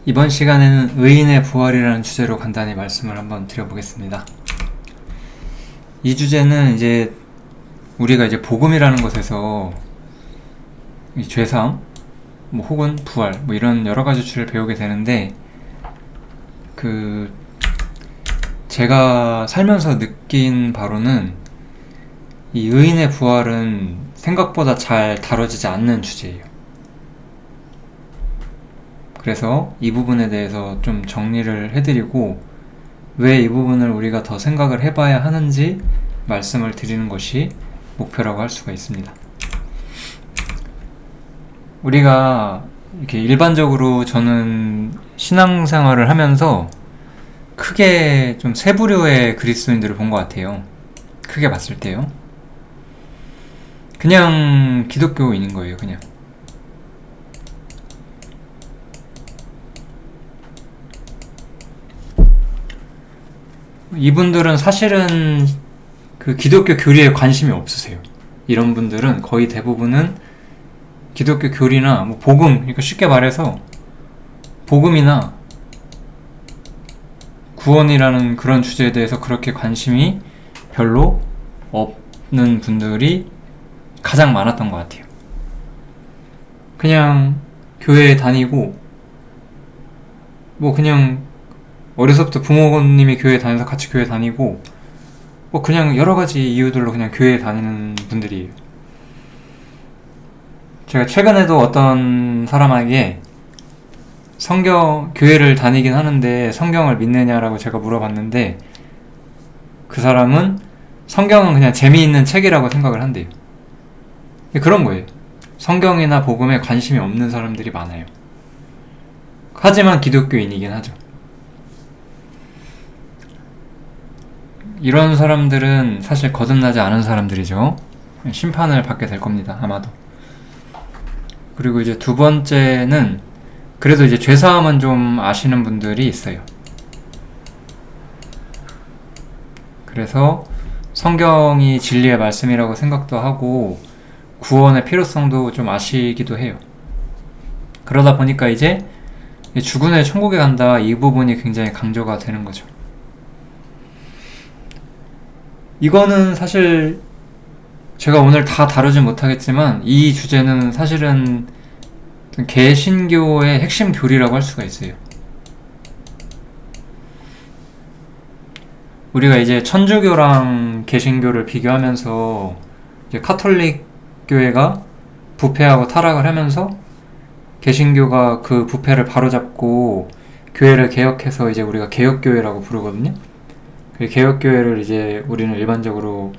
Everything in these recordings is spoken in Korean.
이번 시간에는 의인의 부활이라는 주제로 간단히 말씀을 한번 드려보겠습니다. 이 주제는 이제 우리가 이제 복음이라는 것에서 이 죄사함, 혹은 부활, 이런 여러 가지 주를 배우게 되는데, 제가 살면서 느낀 바로는 이 의인의 부활은 생각보다 잘 다뤄지지 않는 주제예요. 그래서 이 부분에 대해서 좀 정리를 해드리고, 왜 이 부분을 우리가 더 생각을 해봐야 하는지 말씀을 드리는 것이 목표라고 할 수가 있습니다. 우리가 이렇게 일반적으로 저는 신앙생활을 하면서 크게 좀 세 부류의 그리스도인들을 본 것 같아요. 크게 봤을 때요. 그냥 기독교인인 거예요, 그냥. 이분들은 사실은 그 기독교 교리에 관심이 없으세요. 이런 분들은 거의 대부분은 기독교 교리나 복음, 그러니까 쉽게 말해서 복음이나 구원이라는 그런 주제에 대해서 그렇게 관심이 별로 없는 분들이 가장 많았던 것 같아요. 그냥 교회에 다니고, 그냥 어려서부터 부모님이 교회에 다녀서 같이 교회 다니고, 그냥 여러 가지 이유들로 그냥 교회에 다니는 분들이에요. 제가 최근에도 어떤 사람에게 교회를 다니긴 하는데 성경을 믿느냐라고 제가 물어봤는데, 그 사람은 성경은 그냥 재미있는 책이라고 생각을 한대요. 그런 거예요. 성경이나 복음에 관심이 없는 사람들이 많아요. 하지만 기독교인이긴 하죠. 이런 사람들은 사실 거듭나지 않은 사람들이죠. 심판을 받게 될 겁니다, 아마도. 그리고 이제 두 번째는, 그래도 이제 죄사함은 좀 아시는 분들이 있어요. 그래서 성경이 진리의 말씀이라고 생각도 하고 구원의 필요성도 좀 아시기도 해요. 그러다 보니까 이제 죽은 후에 천국에 간다, 이 부분이 굉장히 강조가 되는 거죠. 이거는 사실 제가 오늘 다 다루진 못하겠지만, 이 주제는 사실은 개신교의 핵심 교리라고 할 수가 있어요. 우리가 이제 천주교랑 개신교를 비교하면서 이제 카톨릭 교회가 부패하고 타락을 하면서 개신교가 그 부패를 바로잡고 교회를 개혁해서 이제 우리가 개혁교회라고 부르거든요. 그 개혁교회를 이제 우리는 일반적으로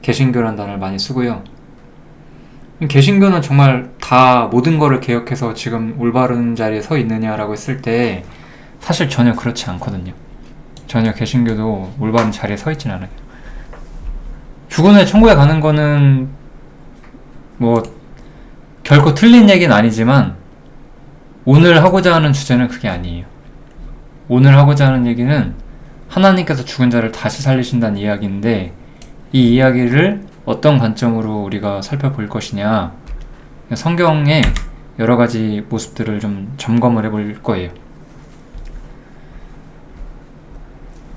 개신교라는 단어를 많이 쓰고요. 개신교는 정말 다 모든 거를 개혁해서 지금 올바른 자리에 서 있느냐라고 했을 때 사실 전혀 그렇지 않거든요. 전혀 개신교도 올바른 자리에 서 있진 않아요. 죽은 후에 천국에 가는 거는 결코 틀린 얘기는 아니지만, 오늘 하고자 하는 주제는 그게 아니에요. 오늘 하고자 하는 얘기는 하나님께서 죽은 자를 다시 살리신다는 이야기인데, 이 이야기를 어떤 관점으로 우리가 살펴볼 것이냐, 성경의 여러 가지 모습들을 좀 점검을 해볼 거예요.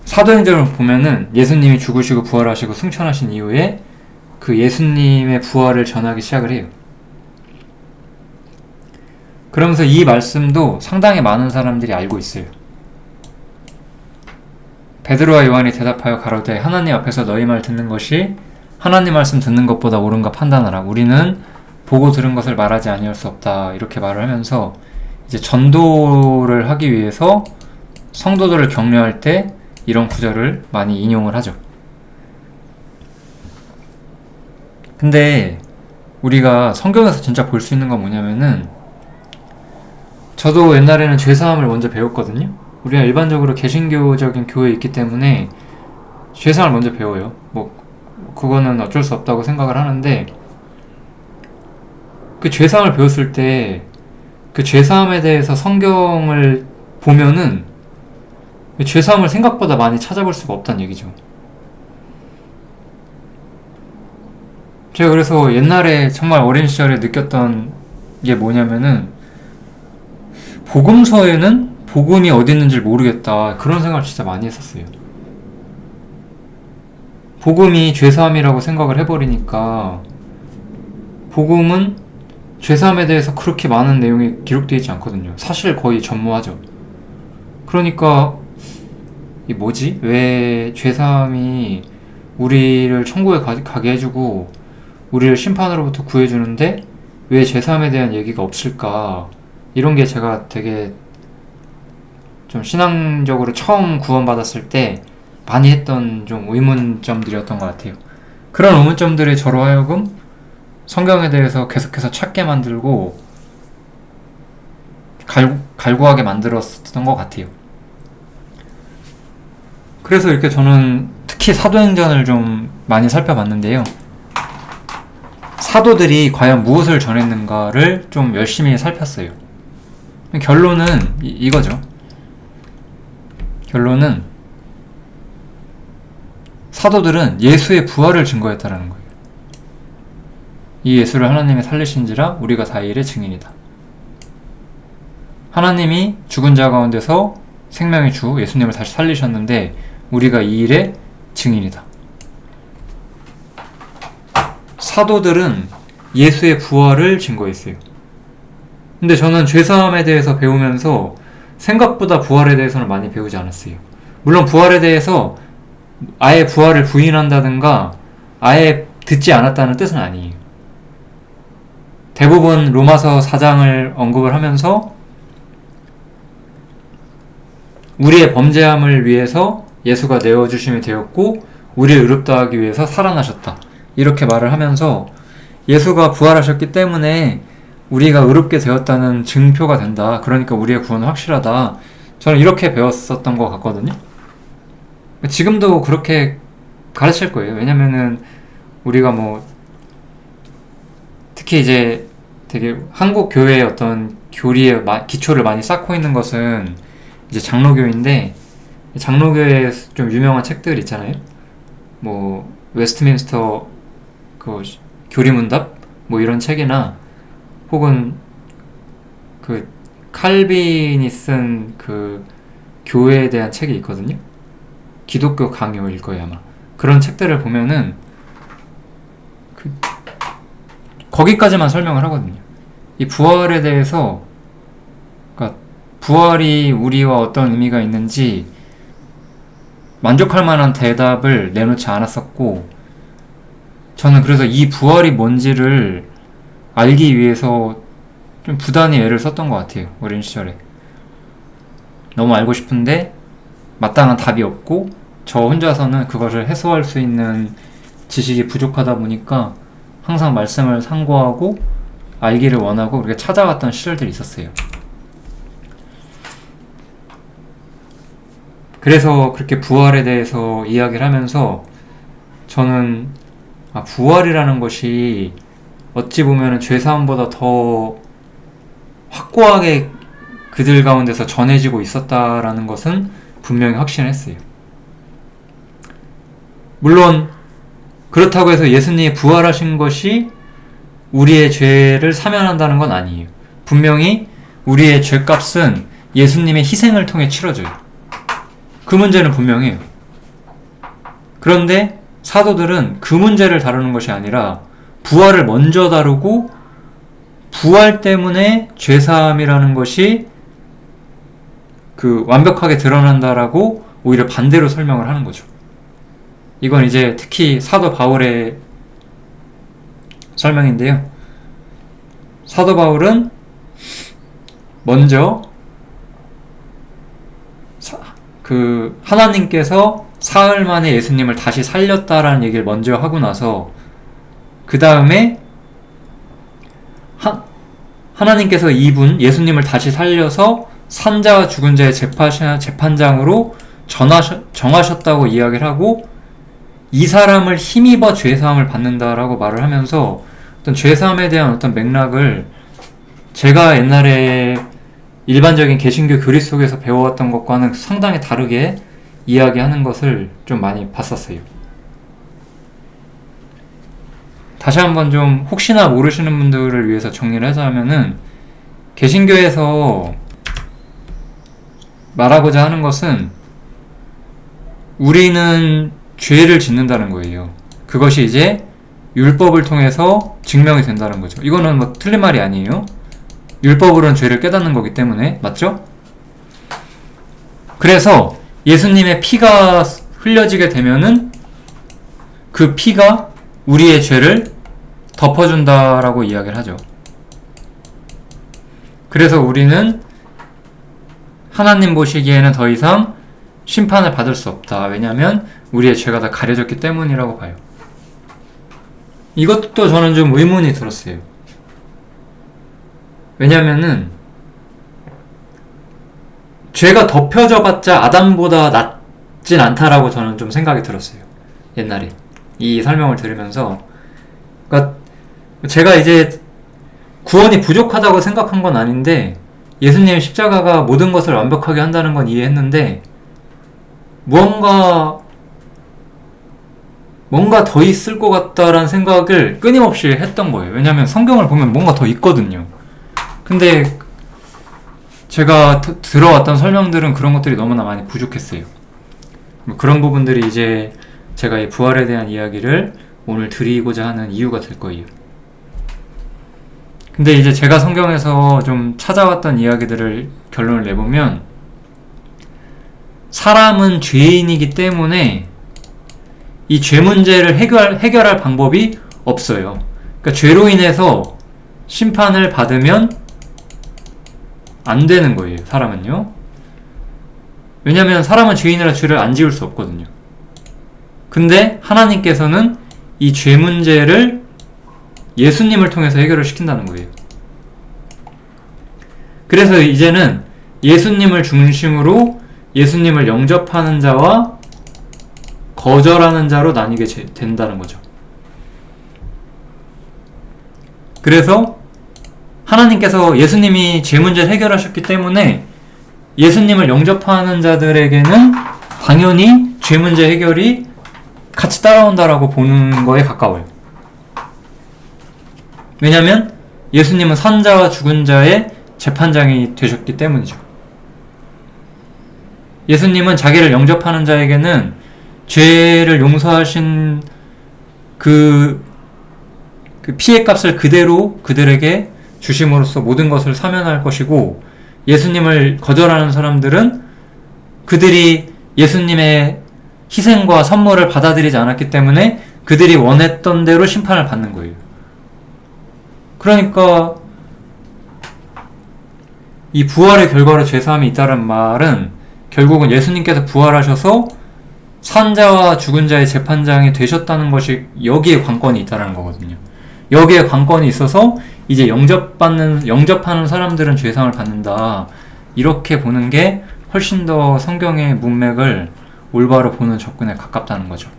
사도행전을 보면은 예수님이 죽으시고 부활하시고 승천하신 이후에 그 예수님의 부활을 전하기 시작을 해요. 그러면서 이 말씀도 상당히 많은 사람들이 알고 있어요. 베드로와 요한이 대답하여 가로되 하나님 앞에서 너희 말 듣는 것이 하나님 말씀 듣는 것보다 옳은가 판단하라. 우리는 보고 들은 것을 말하지 아니할 수 없다. 이렇게 말을 하면서 이제 전도를 하기 위해서 성도들을 격려할 때 이런 구절을 많이 인용을 하죠. 근데 우리가 성경에서 진짜 볼 수 있는 건 뭐냐면은, 저도 옛날에는 죄사함을 먼저 배웠거든요. 우리가 일반적으로 개신교적인 교회에 있기 때문에 죄사함을 먼저 배워요. 그거는 어쩔 수 없다고 생각을 하는데, 그 죄사함을 배웠을 때 그 죄사함에 대해서 성경을 보면은 죄사함을 생각보다 많이 찾아볼 수가 없다는 얘기죠. 제가 그래서 옛날에 정말 어린 시절에 느꼈던 게 뭐냐면은, 복음서에는 복음이 어디 있는지 모르겠다. 그런 생각을 진짜 많이 했었어요. 복음이 죄사함이라고 생각을 해버리니까 복음은 죄사함에 대해서 그렇게 많은 내용이 기록되어 있지 않거든요. 사실 거의 전무하죠. 그러니까 이 뭐지? 왜 죄사함이 우리를 천국에 가게 해주고 우리를 심판으로부터 구해주는데 왜 죄사함에 대한 얘기가 없을까? 이런 게 제가 되게 좀 신앙적으로 처음 구원받았을 때 많이 했던 좀 의문점들이었던 것 같아요. 그런 의문점들이 저로 하여금 성경에 대해서 계속해서 찾게 만들고 갈구하게 만들었던 것 같아요. 그래서 이렇게 저는 특히 사도행전을 좀 많이 살펴봤는데요. 사도들이 과연 무엇을 전했는가를 좀 열심히 살폈어요. 결론은 이거죠. 결론은 사도들은 예수의 부활을 증거했다라는 거예요. 이 예수를 하나님이 살리신지라 우리가 다 이 일의 증인이다. 하나님이 죽은 자 가운데서 생명의 주 예수님을 다시 살리셨는데 우리가 이 일의 증인이다. 사도들은 예수의 부활을 증거했어요. 근데 저는 죄사함에 대해서 배우면서 생각보다 부활에 대해서는 많이 배우지 않았어요. 물론 부활에 대해서 아예 부활을 부인한다든가 아예 듣지 않았다는 뜻은 아니에요. 대부분 로마서 4장을 언급을 하면서 우리의 범죄함을 위해서 예수가 내어주심이 되었고 우리를 의롭다 하기 위해서 살아나셨다. 이렇게 말을 하면서 예수가 부활하셨기 때문에 우리가 의롭게 되었다는 증표가 된다. 그러니까 우리의 구원은 확실하다. 저는 이렇게 배웠었던 것 같거든요. 지금도 그렇게 가르칠 거예요. 왜냐면은 우리가 뭐 특히 이제 되게 한국 교회의 어떤 교리의 기초를 많이 쌓고 있는 것은 이제 장로교인데 장로교에 좀 유명한 책들 있잖아요. 뭐 웨스트민스터 그 교리문답 뭐 이런 책이나 혹은 그 칼빈이 쓴 그 교회에 대한 책이 있거든요. 기독교 강요일 거예요 아마. 그런 책들을 보면은 거기까지만 설명을 하거든요. 이 부활에 대해서 그러니까 부활이 우리와 어떤 의미가 있는지 만족할 만한 대답을 내놓지 않았었고 저는 그래서 이 부활이 뭔지를 알기 위해서 좀 부단히 애를 썼던 것 같아요. 어린 시절에. 너무 알고 싶은데 마땅한 답이 없고 저 혼자서는 그것을 해소할 수 있는 지식이 부족하다 보니까 항상 말씀을 상고하고 알기를 원하고 그렇게 찾아갔던 시절들이 있었어요. 그래서 그렇게 부활에 대해서 이야기를 하면서 저는 부활이라는 것이 어찌 보면 죄사함보다 더 확고하게 그들 가운데서 전해지고 있었다라는 것은 분명히 확신했어요. 물론 그렇다고 해서 예수님이 부활하신 것이 우리의 죄를 사면한다는 건 아니에요. 분명히 우리의 죄값은 예수님의 희생을 통해 치러져요. 그 문제는 분명해요. 그런데 사도들은 그 문제를 다루는 것이 아니라 부활을 먼저 다루고 부활 때문에 죄사함이라는 것이 완벽하게 드러난다라고 오히려 반대로 설명을 하는 거죠. 이건 이제 특히 사도 바울의 설명인데요. 사도 바울은 먼저 하나님께서 사흘 만에 예수님을 다시 살렸다라는 얘기를 먼저 하고 나서 그 다음에 하나님께서 예수님을 다시 살려서 산자와 죽은 자의 재판장으로 정하셨다고 이야기를 하고 이 사람을 힘입어 죄사함을 받는다라고 말을 하면서 어떤 죄사함에 대한 어떤 맥락을 제가 옛날에 일반적인 개신교 교리 속에서 배워왔던 것과는 상당히 다르게 이야기하는 것을 좀 많이 봤었어요. 다시 한번 좀 혹시나 모르시는 분들을 위해서 정리를 하자면은 개신교에서 말하고자 하는 것은 우리는 죄를 짓는다는 거예요. 그것이 이제 율법을 통해서 증명이 된다는 거죠. 이거는 뭐 틀린 말이 아니에요. 율법으로는 죄를 깨닫는 거기 때문에. 맞죠? 그래서 예수님의 피가 흘려지게 되면은 그 피가 우리의 죄를 덮어준다라고 이야기를 하죠. 그래서 우리는 하나님 보시기에는 더 이상 심판을 받을 수 없다. 왜냐하면 우리의 죄가 다 가려졌기 때문이라고 봐요. 이것도 저는 좀 의문이 들었어요. 왜냐하면은 죄가 덮여져 봤자 아담보다 낫진 않다라고 저는 좀 생각이 들었어요. 옛날에 이 설명을 들으면서. 그러니까 제가 이제 구원이 부족하다고 생각한 건 아닌데 예수님의 십자가가 모든 것을 완벽하게 한다는 건 이해했는데 뭔가 더 있을 것 같다라는 생각을 끊임없이 했던 거예요. 왜냐하면 성경을 보면 뭔가 더 있거든요. 근데 제가 들어왔던 설명들은 그런 것들이 너무나 많이 부족했어요. 그런 부분들이 이제 제가 이 부활에 대한 이야기를 오늘 드리고자 하는 이유가 될 거예요. 근데 이제 제가 성경에서 좀 찾아왔던 이야기들을 결론을 내보면 사람은 죄인이기 때문에 이 죄 문제를 해결할 방법이 없어요. 그러니까 죄로 인해서 심판을 받으면 안 되는 거예요. 사람은요. 왜냐하면 사람은 죄인이라 죄를 안 지을 수 없거든요. 근데 하나님께서는 이 죄 문제를 예수님을 통해서 해결을 시킨다는 거예요. 그래서 이제는 예수님을 중심으로 예수님을 영접하는 자와 거절하는 자로 나뉘게 된다는 거죠. 그래서 하나님께서 예수님이 죄 문제를 해결하셨기 때문에 예수님을 영접하는 자들에게는 당연히 죄 문제 해결이 같이 따라온다라고 보는 거에 가까워요. 왜냐하면 예수님은 산자와 죽은 자의 재판장이 되셨기 때문이죠. 예수님은 자기를 영접하는 자에게는 죄를 용서하신 그 피해 값을 그대로 그들에게 주심으로써 모든 것을 사면할 것이고, 예수님을 거절하는 사람들은 그들이 예수님의 희생과 선물을 받아들이지 않았기 때문에 그들이 원했던 대로 심판을 받는 거예요. 그러니까 이 부활의 결과로 죄사함이 있다는 말은 결국은 예수님께서 부활하셔서 산자와 죽은 자의 재판장이 되셨다는 것이 여기에 관건이 있다는 거거든요. 여기에 관건이 있어서 이제 영접하는 사람들은 죄사함을 받는다. 이렇게 보는 게 훨씬 더 성경의 문맥을 올바로 보는 접근에 가깝다는 거죠.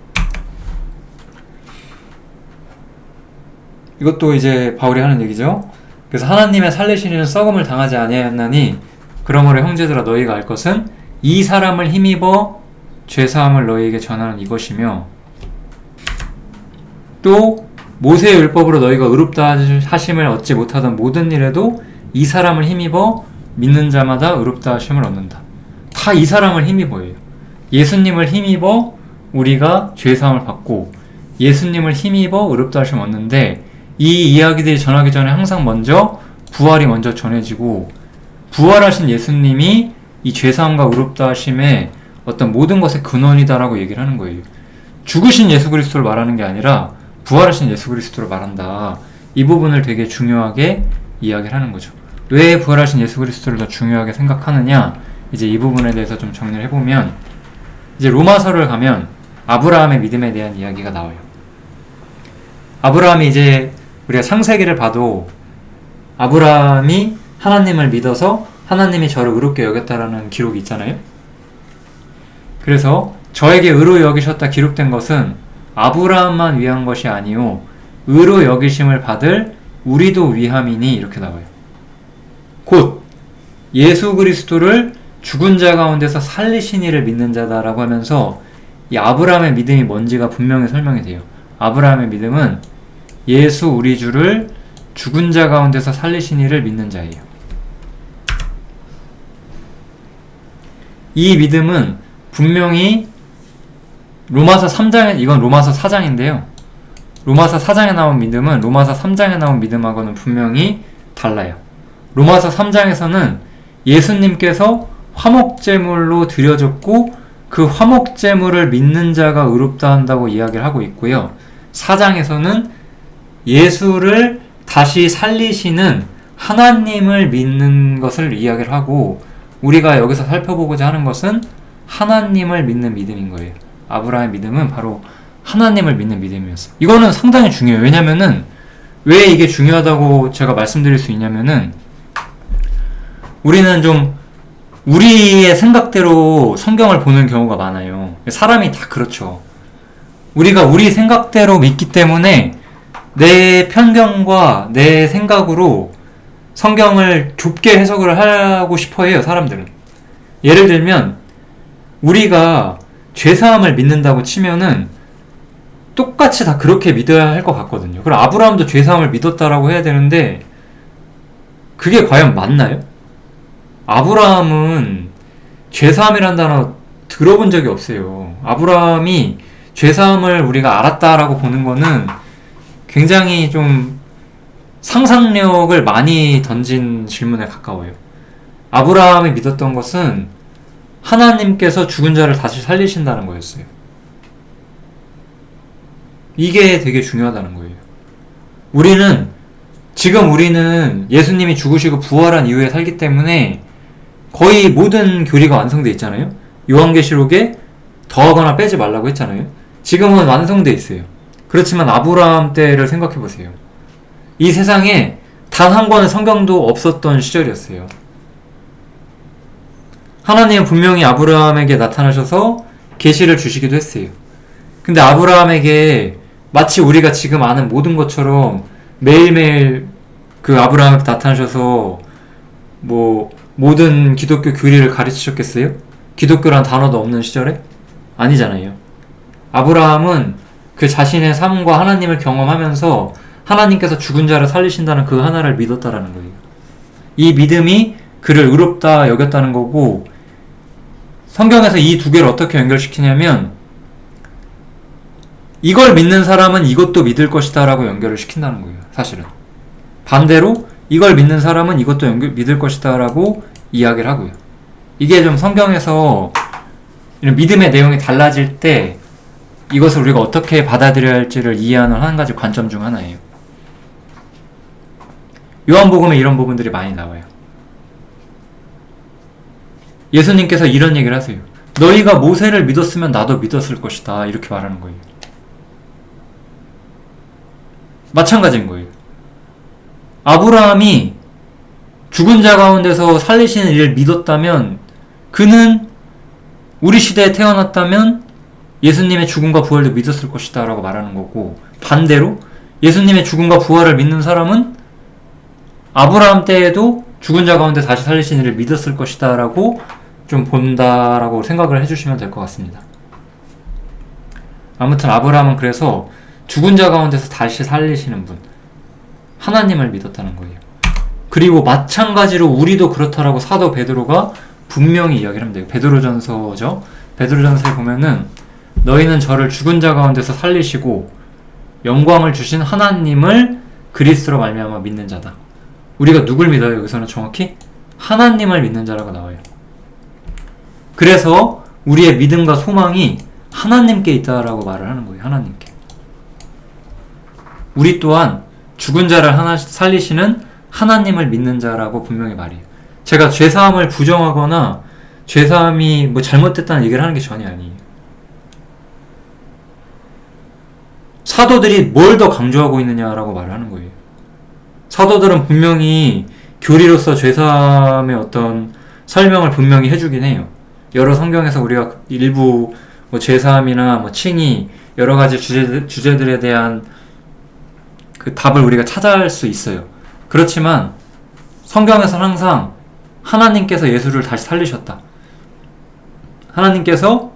이것도 이제 바울이 하는 얘기죠. 그래서 하나님의 살리신 이는 썩음을 당하지 아니하였나니 그러므로 형제들아 너희가 알 것은 이 사람을 힘입어 죄사함을 너희에게 전하는 이것이며, 또 모세의 율법으로 너희가 의롭다 하심을 얻지 못하던 모든 일에도 이 사람을 힘입어 믿는 자마다 의롭다 하심을 얻는다. 다 이 사람을 힘입어예요. 예수님을 힘입어 우리가 죄사함을 받고 예수님을 힘입어 의롭다 하심을 얻는데, 이 이야기들이 전하기 전에 항상 먼저 부활이 먼저 전해지고, 부활하신 예수님이 이 죄사함과 의롭다 하심의 어떤 모든 것의 근원이다라고 얘기를 하는 거예요. 죽으신 예수 그리스도를 말하는 게 아니라 부활하신 예수 그리스도를 말한다. 이 부분을 되게 중요하게 이야기를 하는 거죠. 왜 부활하신 예수 그리스도를 더 중요하게 생각하느냐, 이제 이 부분에 대해서 좀 정리를 해보면, 이제 로마서를 가면 아브라함의 믿음에 대한 이야기가 나와요. 아브라함이 이제 우리가 창세기를 봐도 아브라함이 하나님을 믿어서 하나님이 저를 의롭게 여겼다라는 기록이 있잖아요. 그래서 저에게 의로 여기셨다 기록된 것은 아브라함만 위한 것이 아니요 의로 여기심을 받을 우리도 위함이니, 이렇게 나와요. 곧 예수 그리스도를 죽은 자 가운데서 살리신 이를 믿는 자다라고 하면서 이 아브라함의 믿음이 뭔지가 분명히 설명이 돼요. 아브라함의 믿음은 예수 우리 주를 죽은 자 가운데서 살리신 이를 믿는 자예요. 이 믿음은 분명히 로마서 3장에, 이건 로마서 4장인데요. 로마서 4장에 나온 믿음은 로마서 3장에 나온 믿음하고는 분명히 달라요. 로마서 3장에서는 예수님께서 화목제물로 드려졌고 그 화목제물을 믿는 자가 의롭다 한다고 이야기를 하고 있고요. 4장에서는 예수를 다시 살리시는 하나님을 믿는 것을 이야기를 하고, 우리가 여기서 살펴보고자 하는 것은 하나님을 믿는 믿음인 거예요. 아브라함의 믿음은 바로 하나님을 믿는 믿음이었어요. 이거는 상당히 중요해요. 왜냐면은 왜 이게 중요하다고 제가 말씀드릴 수 있냐면은, 우리는 좀 우리의 생각대로 성경을 보는 경우가 많아요. 사람이 다 그렇죠. 우리가 우리 생각대로 믿기 때문에 내 편견과 내 생각으로 성경을 좁게 해석을 하고 싶어 해요, 사람들은. 예를 들면 우리가 죄사함을 믿는다고 치면은 똑같이 다 그렇게 믿어야 할 것 같거든요. 그럼 아브라함도 죄사함을 믿었다라고 해야 되는데 그게 과연 맞나요? 아브라함은 죄사함이란 단어 들어본 적이 없어요. 아브라함이 죄사함을 우리가 알았다라고 보는 거는 굉장히 좀 상상력을 많이 던진 질문에 가까워요. 아브라함이 믿었던 것은 하나님께서 죽은 자를 다시 살리신다는 거였어요. 이게 되게 중요하다는 거예요. 우리는 예수님이 죽으시고 부활한 이후에 살기 때문에 거의 모든 교리가 완성되어 있잖아요. 요한계시록에 더하거나 빼지 말라고 했잖아요. 지금은 완성되어 있어요. 그렇지만 아브라함 때를 생각해 보세요. 이 세상에 단 한 권의 성경도 없었던 시절이었어요. 하나님은 분명히 아브라함에게 나타나셔서 계시를 주시기도 했어요. 근데 아브라함에게 마치 우리가 지금 아는 모든 것처럼 매일매일 그 아브라함에게 나타나셔서 모든 기독교 교리를 가르치셨겠어요? 기독교란 단어도 없는 시절에? 아니잖아요. 아브라함은 그 자신의 삶과 하나님을 경험하면서 하나님께서 죽은 자를 살리신다는 그 하나를 믿었다라는 거예요. 이 믿음이 그를 의롭다 여겼다는 거고, 성경에서 이 두 개를 어떻게 연결시키냐면 이걸 믿는 사람은 이것도 믿을 것이다 라고 연결을 시킨다는 거예요. 사실은 반대로 이걸 믿는 사람은 이것도 믿을 것이다 라고 이야기를 하고요. 이게 좀 성경에서 이런 믿음의 내용이 달라질 때 이것을 우리가 어떻게 받아들여야 할지를 이해하는 한 가지 관점 중 하나예요. 요한복음에 이런 부분들이 많이 나와요. 예수님께서 이런 얘기를 하세요. 너희가 모세를 믿었으면 나도 믿었을 것이다. 이렇게 말하는 거예요. 마찬가지인 거예요. 아브라함이 죽은 자 가운데서 살리시는 일을 믿었다면 그는 우리 시대에 태어났다면 예수님의 죽음과 부활도 믿었을 것이다 라고 말하는 거고, 반대로 예수님의 죽음과 부활을 믿는 사람은 아브라함 때에도 죽은 자 가운데 다시 살리신 일을 믿었을 것이다 라고 좀 본다라고 생각을 해주시면 될 것 같습니다. 아무튼 아브라함은 그래서 죽은 자 가운데서 다시 살리시는 분, 하나님을 믿었다는 거예요. 그리고 마찬가지로 우리도 그렇다라고 사도 베드로가 분명히 이야기를 합니다. 베드로전서죠. 베드로전서에 보면은 너희는 저를 죽은 자 가운데서 살리시고 영광을 주신 하나님을 그리스도로 말미암아 믿는 자다. 우리가 누굴 믿어요? 여기서는 정확히 하나님을 믿는 자라고 나와요. 그래서 우리의 믿음과 소망이 하나님께 있다라고 말을 하는 거예요. 하나님께. 우리 또한 죽은 자를 살리시는 하나님을 믿는 자라고 분명히 말해요. 제가 죄사함을 부정하거나 죄사함이 잘못됐다는 얘기를 하는 게 전혀 아니에요. 사도들이 뭘 더 강조하고 있느냐라고 말을 하는 거예요. 사도들은 분명히 교리로서 죄사함의 어떤 설명을 분명히 해주긴 해요. 여러 성경에서 우리가 일부 죄사함이나 칭의 여러 가지 주제들에 대한 그 답을 우리가 찾아갈 수 있어요. 그렇지만 성경에서는 항상 하나님께서 예수를 다시 살리셨다. 하나님께서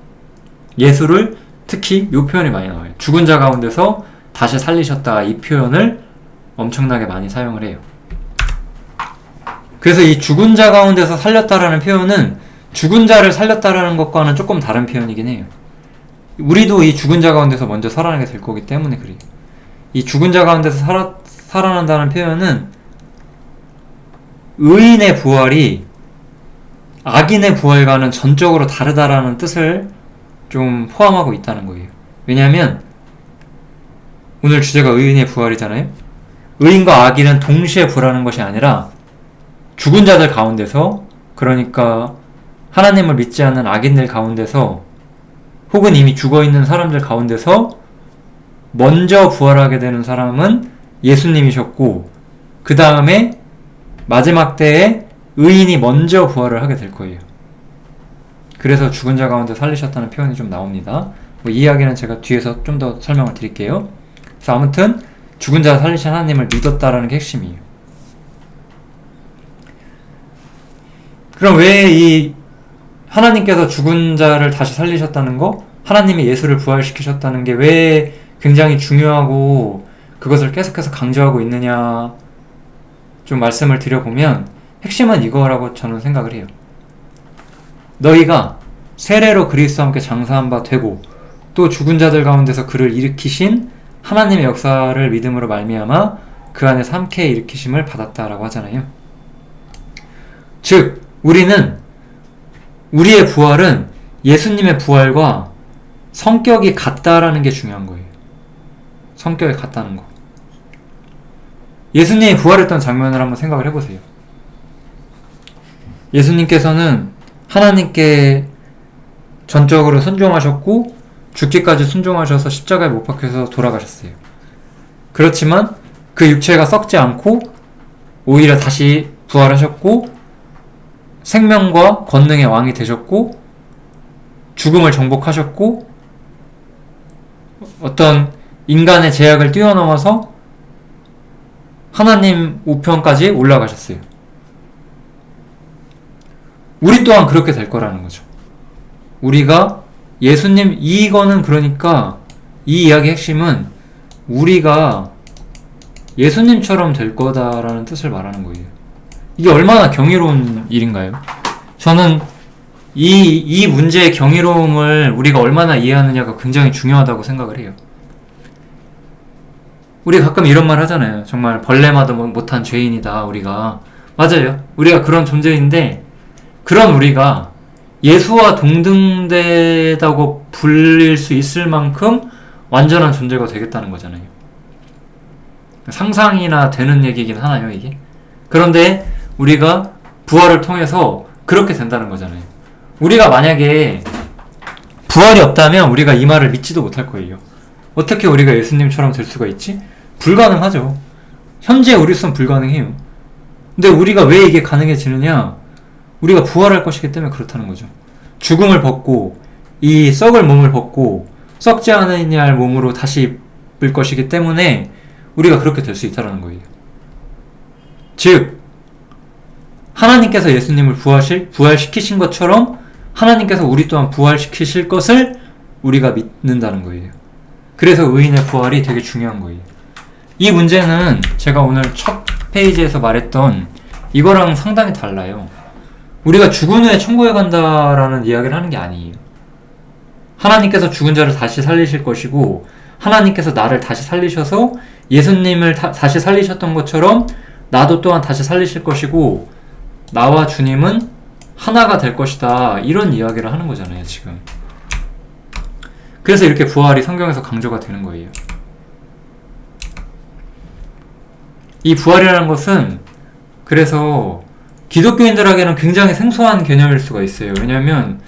예수를 특히 이 표현이 많이 나와요. 죽은 자 가운데서 다시 살리셨다. 이 표현을 엄청나게 많이 사용을 해요. 그래서 이 죽은 자 가운데서 살렸다라는 표현은 죽은 자를 살렸다라는 것과는 조금 다른 표현이긴 해요. 우리도 이 죽은 자 가운데서 먼저 살아나게 될 거기 때문에 그래요. 이 죽은 자 가운데서 살아난다는 표현은 의인의 부활이 악인의 부활과는 전적으로 다르다라는 뜻을 좀 포함하고 있다는 거예요. 왜냐하면 오늘 주제가 의인의 부활이잖아요. 의인과 악인은 동시에 부활하는 것이 아니라 죽은 자들 가운데서, 그러니까 하나님을 믿지 않는 악인들 가운데서 혹은 이미 죽어있는 사람들 가운데서 먼저 부활하게 되는 사람은 예수님이셨고, 그 다음에 마지막 때에 의인이 먼저 부활을 하게 될 거예요. 그래서 죽은 자 가운데 살리셨다는 표현이 좀 나옵니다. 이 이야기는 제가 뒤에서 좀 더 설명을 드릴게요. 그래서 아무튼 죽은 자 살리신 하나님을 믿었다라는 게 핵심이에요. 그럼 왜 이 하나님께서 죽은 자를 다시 살리셨다는 거, 하나님이 예수를 부활시키셨다는 게 왜 굉장히 중요하고 그것을 계속해서 강조하고 있느냐 좀 말씀을 드려보면 핵심은 이거라고 저는 생각을 해요. 너희가 세례로 그리스도와 함께 장사한 바 되고 또 죽은 자들 가운데서 그를 일으키신 하나님의 역사를 믿음으로 말미암아 그 안에서 함께 일으키심을 받았다라고 하잖아요. 즉 우리의 부활은 예수님의 부활과 성격이 같다라는 게 중요한 거예요. 성격이 같다는 거. 예수님이 부활했던 장면을 한번 생각을 해보세요. 예수님께서는 하나님께 전적으로 순종하셨고 죽기까지 순종하셔서 십자가에 못 박혀서 돌아가셨어요. 그렇지만 그 육체가 썩지 않고 오히려 다시 부활하셨고 생명과 권능의 왕이 되셨고 죽음을 정복하셨고 어떤 인간의 제약을 뛰어넘어서 하나님 우편까지 올라가셨어요. 우리 또한 그렇게 될 거라는 거죠. 우리가 예수님, 이거는 그러니까 이 이야기의 핵심은 우리가 예수님처럼 될 거다라는 뜻을 말하는 거예요. 이게 얼마나 경이로운 일인가요? 저는 이 문제의 경이로움을 우리가 얼마나 이해하느냐가 굉장히 중요하다고 생각을 해요. 우리 가끔 이런 말 하잖아요. 정말 벌레마도 못한 죄인이다, 우리가. 맞아요. 우리가 그런 존재인데, 그런 우리가 예수와 동등되다고 불릴 수 있을 만큼 완전한 존재가 되겠다는 거잖아요. 상상이나 되는 얘기긴 하나요, 이게? 그런데 우리가 부활을 통해서 그렇게 된다는 거잖아요. 우리가 만약에 부활이 없다면 우리가 이 말을 믿지도 못할 거예요. 어떻게 우리가 예수님처럼 될 수가 있지? 불가능하죠. 현재 우리로서는 불가능해요. 근데 우리가 왜 이게 가능해지느냐? 우리가 부활할 것이기 때문에 그렇다는 거죠. 죽음을 벗고 이 썩을 몸을 벗고 썩지 않으냐 몸으로 다시 입을 것이기 때문에 우리가 그렇게 될 수 있다는 거예요. 즉 하나님께서 예수님을 부활시키신 것처럼 하나님께서 우리 또한 부활시키실 것을 우리가 믿는다는 거예요. 그래서 의인의 부활이 되게 중요한 거예요. 이 문제는 제가 오늘 첫 페이지에서 말했던 이거랑 상당히 달라요. 우리가 죽은 후에 천국에 간다라는 이야기를 하는 게 아니에요. 하나님께서 죽은 자를 다시 살리실 것이고 하나님께서 나를 다시 살리셔서 예수님을 다시 살리셨던 것처럼 나도 또한 다시 살리실 것이고 나와 주님은 하나가 될 것이다, 이런 이야기를 하는 거잖아요, 지금. 그래서 이렇게 부활이 성경에서 강조가 되는 거예요. 이 부활이라는 것은 그래서 기독교인들에게는 굉장히 생소한 개념일 수가 있어요. 왜냐하면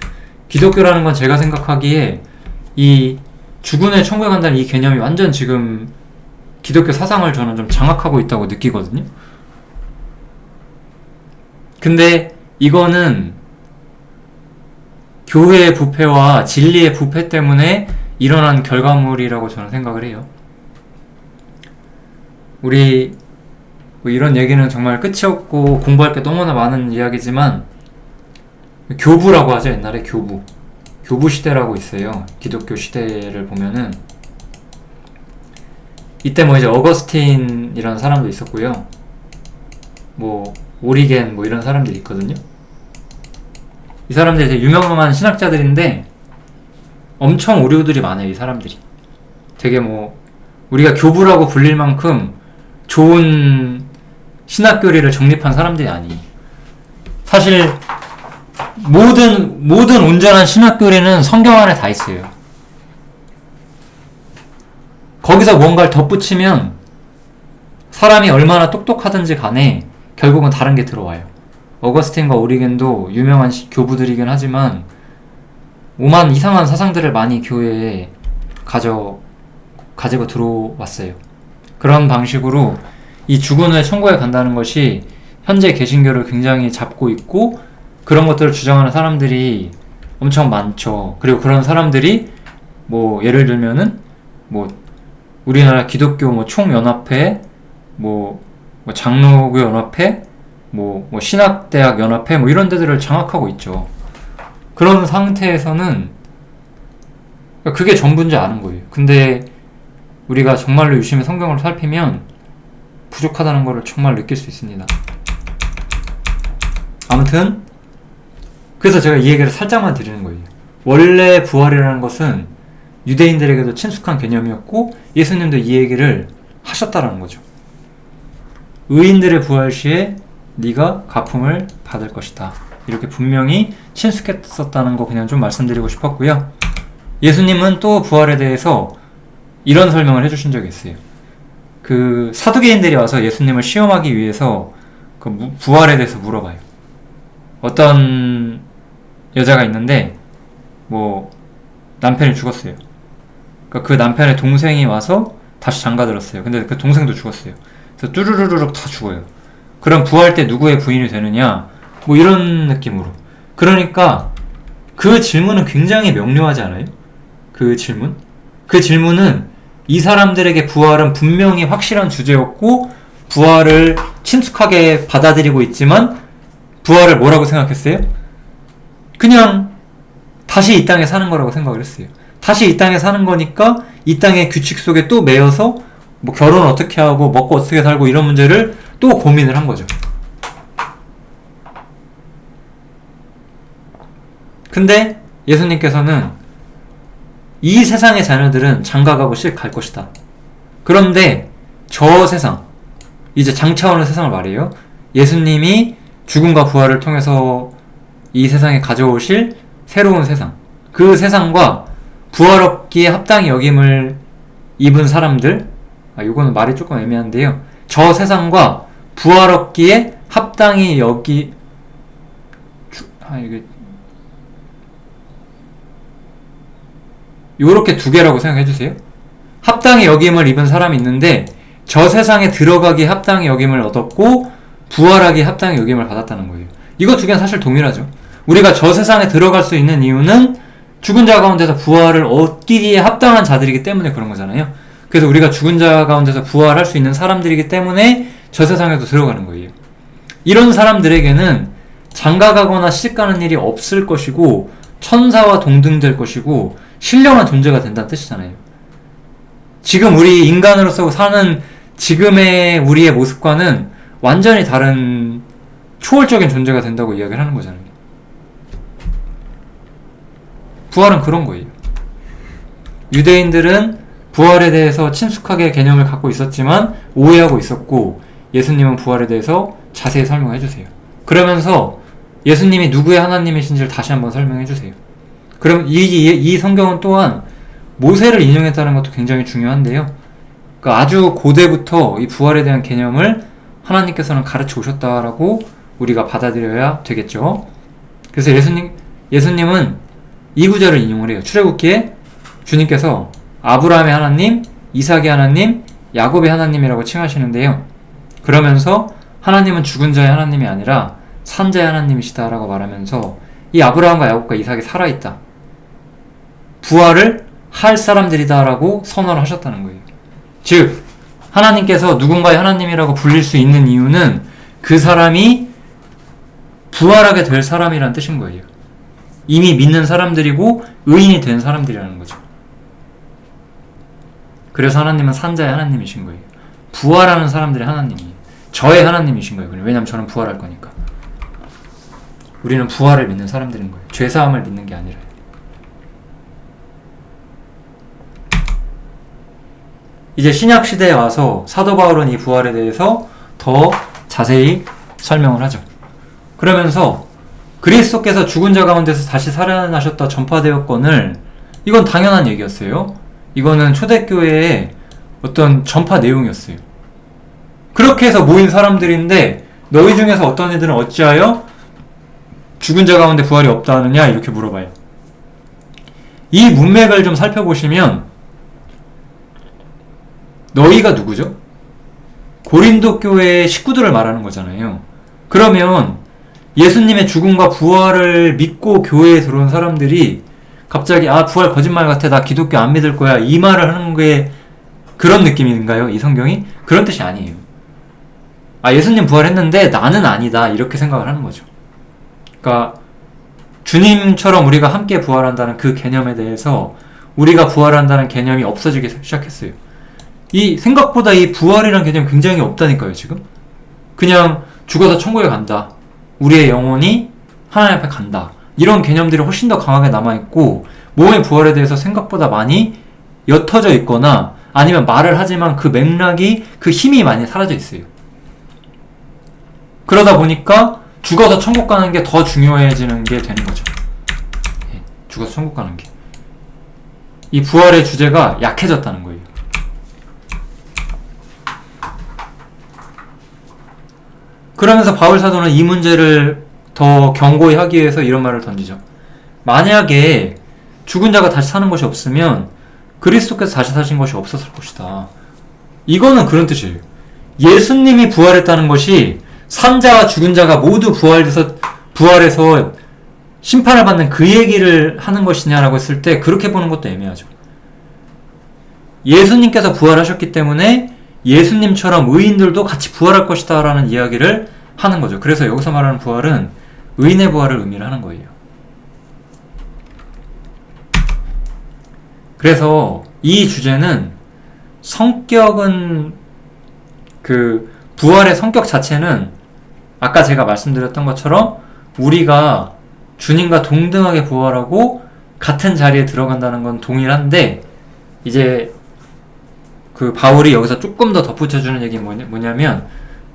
기독교라는 건 제가 생각하기에 이 죽은 후에 천국에 간다는 이 개념이 완전 지금 기독교 사상을 저는 좀 장악하고 있다고 느끼거든요. 근데 이거는 교회의 부패와 진리의 부패 때문에 일어난 결과물이라고 저는 생각을 해요. 우리 뭐 이런 얘기는 정말 끝이 없고 공부할 게 너무나 많은 이야기지만 교부라고 하죠. 옛날에 교부 시대라고 있어요. 기독교 시대를 보면은 이때 뭐 이제 어거스틴이라는 사람도 있었고요. 뭐 오리겐 뭐 이런 사람들이 있거든요. 이 사람들이 되게 유명한 신학자들인데 엄청 오류들이 많아요. 이 사람들이 되게 뭐 우리가 교부라고 불릴 만큼 좋은 신학교리를 정립한 사람들이 아니에요. 사실 모든 온전한 신학교리는 성경 안에 다 있어요. 거기서 뭔가를 덧붙이면 사람이 얼마나 똑똑하든지 간에 결국은 다른 게 들어와요. 어거스틴과 오리겐도 유명한 교부들이긴 하지만 오만 이상한 사상들을 많이 교회에 가지고 들어왔어요. 그런 방식으로 이 죽은 후에 천국에 간다는 것이 현재 개신교를 굉장히 잡고 있고 그런 것들을 주장하는 사람들이 엄청 많죠. 그리고 그런 사람들이 뭐 예를 들면은 뭐 우리나라 기독교 뭐 총연합회 뭐 장로교 연합회 뭐 신학대학 연합회 뭐 이런 데들을 장악하고 있죠. 그런 상태에서는 그게 전부인 줄 아는 거예요. 근데 우리가 정말로 유심히 성경을 살피면 부족하다는 것을 정말 느낄 수 있습니다. 아무튼 그래서 제가 이 얘기를 살짝만 드리는 거예요. 원래 부활이라는 것은 유대인들에게도 친숙한 개념이었고 예수님도 이 얘기를 하셨다라는 거죠. 의인들의 부활 시에 네가 갚음을 받을 것이다. 이렇게 분명히 친숙했었다는 거 그냥 좀 말씀드리고 싶었고요. 예수님은 또 부활에 대해서 이런 설명을 해주신 적이 있어요. 그 사두개인들이 와서 예수님을 시험하기 위해서 그 부활에 대해서 물어봐요. 어떤 여자가 있는데 뭐 남편이 죽었어요. 그러니까 그 남편의 동생이 와서 다시 장가들었어요. 근데 그 동생도 죽었어요. 그래서 뚜루루룩 다 죽어요. 그럼 부활 때 누구의 부인이 되느냐? 뭐 이런 느낌으로. 그러니까 그 질문은 굉장히 명료하지 않아요? 그 질문은 이 사람들에게 부활은 분명히 확실한 주제였고 부활을 친숙하게 받아들이고 있지만 부활을 뭐라고 생각했어요? 그냥 다시 이 땅에 사는 거라고 생각을 했어요. 다시 이 땅에 사는 거니까 이 땅의 규칙 속에 또 매여서 뭐 결혼 어떻게 하고 먹고 어떻게 살고 이런 문제를 또 고민을 한 거죠. 근데 예수님께서는 이 세상의 자녀들은 장가가고 실 갈 것이다. 그런데 저 세상, 이제 장차오는 세상을 말해요. 예수님이 죽음과 부활을 통해서 이 세상에 가져오실 새로운 세상, 그 세상과 부활 얻기에 합당히 여김을 입은 사람들, 이거는 말이 조금 애매한데요. 저 세상과 부활 얻기에 합당히 요렇게 두 개라고 생각해주세요. 합당히 여김을 입은 사람이 있는데 저 세상에 들어가기 합당히 여김을 얻었고 부활하기 합당히 여김을 받았다는 거예요. 이거 두 개는 사실 동일하죠. 우리가 저 세상에 들어갈 수 있는 이유는 죽은 자 가운데서 부활을 얻기에 합당한 자들이기 때문에 그런 거잖아요. 그래서 우리가 죽은 자 가운데서 부활할 수 있는 사람들이기 때문에 저 세상에도 들어가는 거예요. 이런 사람들에게는 장가가거나 시집가는 일이 없을 것이고 천사와 동등될 것이고 신령한 존재가 된다는 뜻이잖아요. 지금 우리 인간으로서 사는 지금의 우리의 모습과는 완전히 다른 초월적인 존재가 된다고 이야기를 하는 거잖아요. 부활은 그런 거예요. 유대인들은 부활에 대해서 친숙하게 개념을 갖고 있었지만 오해하고 있었고 예수님은 부활에 대해서 자세히 설명해 주세요. 그러면서 예수님이 누구의 하나님이신지를 다시 한번 설명해 주세요. 그럼 이 성경은 또한 모세를 인용했다는 것도 굉장히 중요한데요. 그러니까 아주 고대부터 이 부활에 대한 개념을 하나님께서는 가르쳐 오셨다라고 우리가 받아들여야 되겠죠. 그래서 예수님은 이 구절을 인용을 해요. 출애굽기에 주님께서 아브라함의 하나님, 이삭의 하나님, 야곱의 하나님이라고 칭하시는데요. 그러면서 하나님은 죽은 자의 하나님이 아니라 산 자의 하나님이시다라고 말하면서 이 아브라함과 야곱과 이삭이 살아있다. 부활을 할 사람들이다라고 선언을 하셨다는 거예요. 즉 하나님께서 누군가의 하나님이라고 불릴 수 있는 이유는 그 사람이 부활하게 될 사람이란 뜻인 거예요. 이미 믿는 사람들이고 의인이 된 사람들이라는 거죠. 그래서 하나님은 산자의 하나님이신 거예요. 부활하는 사람들의 하나님이에요. 저의 하나님이신 거예요. 왜냐하면 저는 부활할 거니까. 우리는 부활을 믿는 사람들인 거예요. 죄사함을 믿는 게 아니라요. 이제 신약 시대에 와서 사도 바울은 이 부활에 대해서 더 자세히 설명을 하죠. 그러면서 그리스도께서 죽은 자 가운데서 다시 살아나셨다 전파되었건을, 이건 당연한 얘기였어요. 이거는 초대교회의 어떤 전파 내용이었어요. 그렇게 해서 모인 사람들인데 너희 중에서 어떤 이들은 어찌하여 죽은 자 가운데 부활이 없다 하느냐 이렇게 물어봐요. 이 문맥을 좀 살펴보시면 너희가 누구죠? 고린도 교회의 식구들을 말하는 거잖아요. 그러면 예수님의 죽음과 부활을 믿고 교회에 들어온 사람들이 갑자기 부활 거짓말 같아, 나 기독교 안 믿을 거야, 이 말을 하는 게 그런 느낌인가요? 이 성경이? 그런 뜻이 아니에요. 예수님 부활했는데 나는 아니다, 이렇게 생각을 하는 거죠. 그러니까 주님처럼 우리가 함께 부활한다는 그 개념에 대해서 우리가 부활한다는 개념이 없어지기 시작했어요. 생각보다 이 부활이라는 개념이 굉장히 없다니까요, 지금. 그냥 죽어서 천국에 간다, 우리의 영혼이 하나님 앞에 간다, 이런 개념들이 훨씬 더 강하게 남아있고, 몸의 부활에 대해서 생각보다 많이 옅어져 있거나 아니면 말을 하지만 그 맥락이, 그 힘이 많이 사라져 있어요. 그러다 보니까 죽어서 천국 가는 게 더 중요해지는 게 되는 거죠. 죽어서 천국 가는 게. 이 부활의 주제가 약해졌다는 거예요. 그러면서 바울 사도는 이 문제를 더 견고히 하기 위해서 이런 말을 던지죠. 만약에 죽은 자가 다시 사는 것이 없으면 그리스도께서 다시 사신 것이 없었을 것이다. 이거는 그런 뜻이에요. 예수님이 부활했다는 것이 산 자와 죽은 자가 모두 부활해서 심판을 받는 그 얘기를 하는 것이냐라고 했을 때 그렇게 보는 것도 애매하죠. 예수님께서 부활하셨기 때문에 예수님처럼 의인들도 같이 부활할 것이다 라는 이야기를 하는 거죠. 그래서 여기서 말하는 부활은 의인의 부활을 의미를 하는 거예요. 그래서 이 주제는 성격은, 부활의 성격 자체는 아까 제가 말씀드렸던 것처럼 우리가 주님과 동등하게 부활하고 같은 자리에 들어간다는 건 동일한데, 이제 바울이 여기서 조금 더 덧붙여주는 얘기는 뭐냐면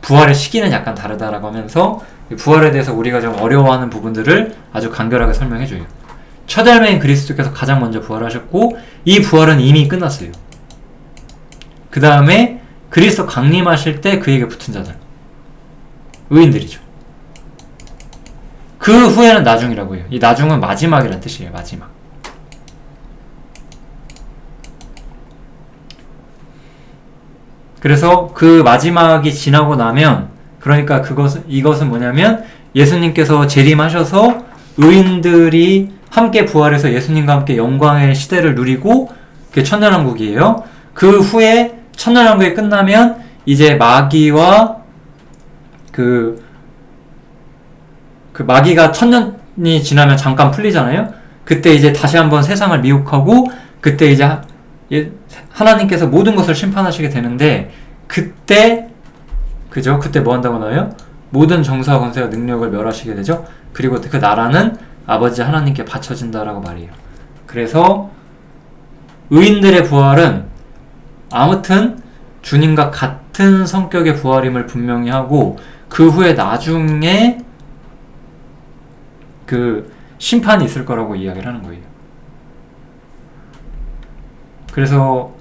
부활의 시기는 약간 다르다라고 하면서 부활에 대해서 우리가 좀 어려워하는 부분들을 아주 간결하게 설명해줘요. 첫 열매인 그리스도께서 가장 먼저 부활하셨고 이 부활은 이미 끝났어요. 그 다음에 그리스도 강림하실 때 그에게 붙은 자들, 의인들이죠. 그 후에는 나중이라고 해요. 이 나중은 마지막이라는 뜻이에요. 마지막. 그래서 그 마지막이 지나고 나면, 그러니까 이것은 뭐냐면 예수님께서 재림하셔서 의인들이 함께 부활해서 예수님과 함께 영광의 시대를 누리고, 그게 천년왕국이에요. 그 후에 천년왕국이 끝나면 이제 마귀와 마귀가 천년이 지나면 잠깐 풀리잖아요. 그때 이제 다시 한번 세상을 미혹하고, 그때 이제 하나님께서 모든 것을 심판하시게 되는데, 그때 뭐 한다고 나와요? 모든 정사와 권세와 능력을 멸하시게 되죠. 그리고 그 나라는 아버지 하나님께 바쳐진다라고 말해요. 그래서 의인들의 부활은 아무튼 주님과 같은 성격의 부활임을 분명히 하고, 그 후에 나중에 심판이 있을 거라고 이야기를 하는 거예요. 그래서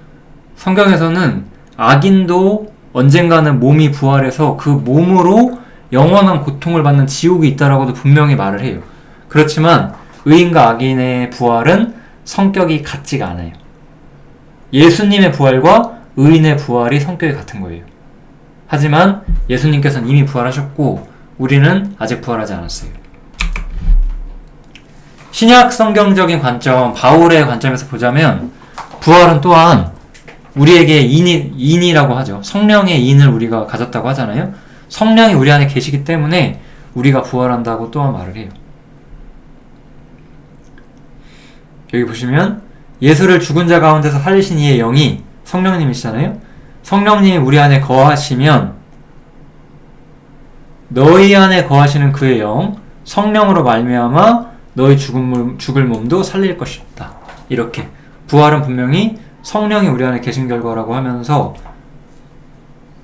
성경에서는 악인도 언젠가는 몸이 부활해서 그 몸으로 영원한 고통을 받는 지옥이 있다라고도 분명히 말을 해요. 그렇지만 의인과 악인의 부활은 성격이 같지가 않아요. 예수님의 부활과 의인의 부활이 성격이 같은 거예요. 하지만 예수님께서는 이미 부활하셨고 우리는 아직 부활하지 않았어요. 신약 성경적인 관점, 바울의 관점에서 보자면 부활은 또한 우리에게 인이라고 하죠. 성령의 인을 우리가 가졌다고 하잖아요. 성령이 우리 안에 계시기 때문에 우리가 부활한다고 또한 말을 해요. 여기 보시면 예수를 죽은 자 가운데서 살리신 이의 영이 성령님이시잖아요. 성령님이 우리 안에 거하시면 너희 안에 거하시는 그의 영, 성령으로 말미암아 너희 죽을 몸도 살릴 것이다. 이렇게 부활은 분명히 성령이 우리 안에 계신 결과라고 하면서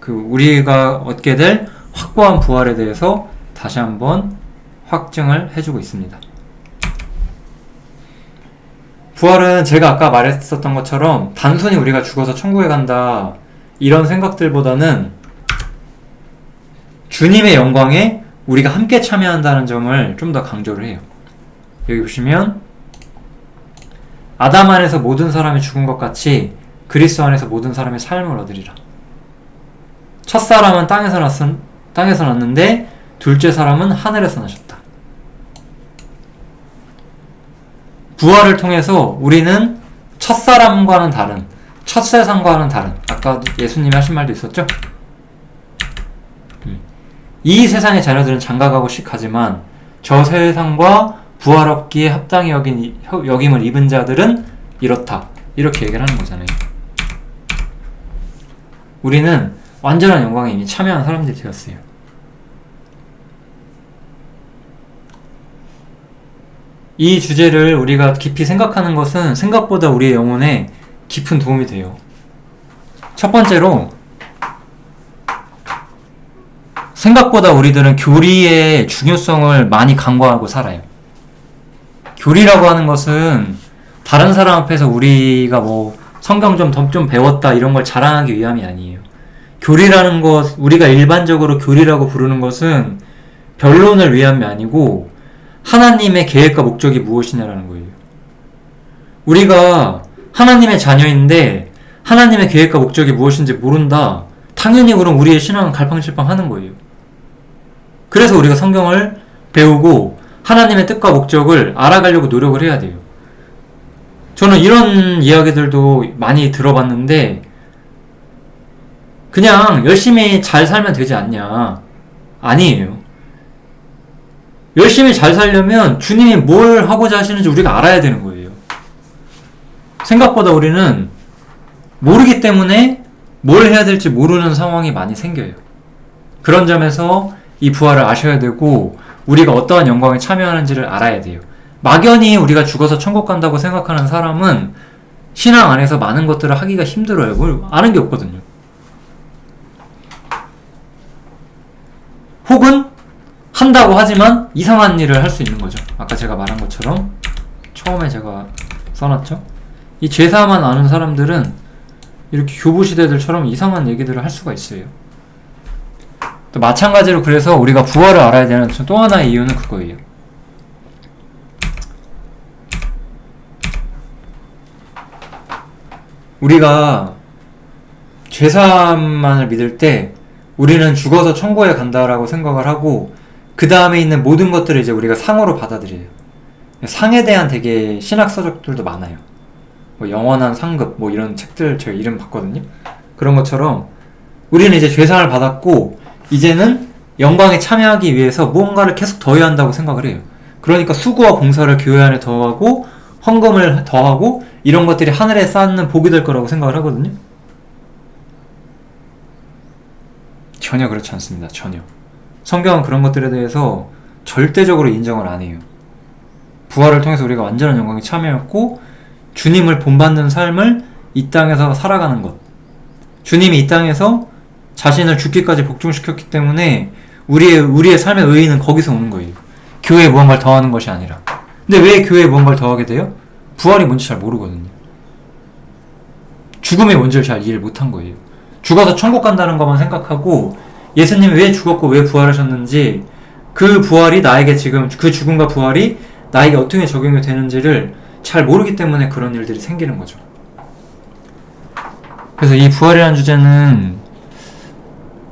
우리가 얻게 될 확고한 부활에 대해서 다시 한번 확증을 해주고 있습니다. 부활은 제가 아까 말했었던 것처럼 단순히 우리가 죽어서 천국에 간다 이런 생각들보다는 주님의 영광에 우리가 함께 참여한다는 점을 좀 더 강조를 해요. 여기 보시면 아담 안에서 모든 사람이 죽은 것 같이 그리스도 안에서 모든 사람의 삶을 얻으리라. 첫사람은 땅에서 났는데 둘째 사람은 하늘에서 나셨다. 부활을 통해서 우리는 첫사람과는 다른, 첫세상과는 다른, 아까 예수님이 하신 말도 있었죠? 이 세상의 자녀들은 장가가고 싶하지만 저 세상과 부활 얻기에 합당히 여김을 입은 자들은 이렇다. 이렇게 얘기를 하는 거잖아요. 우리는 완전한 영광에 이미 참여한 사람들이 되었어요. 이 주제를 우리가 깊이 생각하는 것은 생각보다 우리의 영혼에 깊은 도움이 돼요. 첫 번째로, 생각보다 우리들은 교리의 중요성을 많이 간과하고 살아요. 교리라고 하는 것은 다른 사람 앞에서 우리가 성경 좀 배웠다 이런 걸 자랑하기 위함이 아니에요. 교리라는 것, 우리가 일반적으로 교리라고 부르는 것은 변론을 위함이 아니고 하나님의 계획과 목적이 무엇이냐라는 거예요. 우리가 하나님의 자녀인데 하나님의 계획과 목적이 무엇인지 모른다. 당연히 그럼 우리의 신앙은 갈팡질팡 하는 거예요. 그래서 우리가 성경을 배우고 하나님의 뜻과 목적을 알아가려고 노력을 해야 돼요. 저는 이런 이야기들도 많이 들어봤는데 그냥 열심히 잘 살면 되지 않냐. 아니에요. 열심히 잘 살려면 주님이 뭘 하고자 하시는지 우리가 알아야 되는 거예요. 생각보다 우리는 모르기 때문에 뭘 해야 될지 모르는 상황이 많이 생겨요. 그런 점에서 이 부활을 아셔야 되고 우리가 어떠한 영광에 참여하는지를 알아야 돼요. 막연히 우리가 죽어서 천국 간다고 생각하는 사람은 신앙 안에서 많은 것들을 하기가 힘들어요. 뭘 아는 게 없거든요. 혹은 한다고 하지만 이상한 일을 할 수 있는 거죠. 아까 제가 말한 것처럼 처음에 제가 써놨죠. 이 죄사만 아는 사람들은 이렇게 교부시대들처럼 이상한 얘기들을 할 수가 있어요. 또 마찬가지로 그래서 우리가 부활을 알아야 되는 또 하나의 이유는 그거예요. 우리가 죄사함만을 믿을 때 우리는 죽어서 천국에 간다라고 생각을 하고 그 다음에 있는 모든 것들을 이제 우리가 상으로 받아들여요. 상에 대한 되게 신학 서적들도 많아요. 영원한 상급 이런 책들 제가 이름 봤거든요. 그런 것처럼 우리는 이제 죄사함을 받았고 이제는 영광에 참여하기 위해서 무언가를 계속 더해야 한다고 생각을 해요. 그러니까 수고와 봉사를 교회 안에 더하고 헌금을 더하고 이런 것들이 하늘에 쌓는 복이 될 거라고 생각을 하거든요. 전혀 그렇지 않습니다. 전혀. 성경은 그런 것들에 대해서 절대적으로 인정을 안 해요. 부활을 통해서 우리가 완전한 영광에 참여했고 주님을 본받는 삶을 이 땅에서 살아가는 것. 주님이 이 땅에서 자신을 죽기까지 복종시켰기 때문에 우리의 삶의 의의는 거기서 오는 거예요. 교회에 무언가를 더하는 것이 아니라. 근데 왜 교회에 무언가를 더하게 돼요? 부활이 뭔지 잘 모르거든요. 죽음이 뭔지를 잘 이해를 못한 거예요. 죽어서 천국 간다는 것만 생각하고 예수님이 왜 죽었고 왜 부활하셨는지 그 부활이 나에게 지금 그 죽음과 부활이 나에게 어떻게 적용이 되는지를 잘 모르기 때문에 그런 일들이 생기는 거죠. 그래서 이 부활이라는 주제는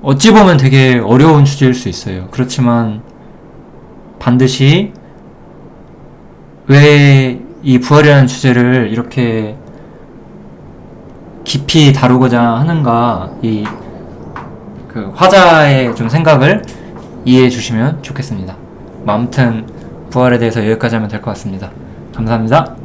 어찌 보면 되게 어려운 주제일 수 있어요. 그렇지만 반드시 왜 이 부활이라는 주제를 이렇게 깊이 다루고자 하는가, 그 화자의 좀 생각을 이해해 주시면 좋겠습니다. 아무튼 부활에 대해서 여기까지 하면 될 것 같습니다. 감사합니다.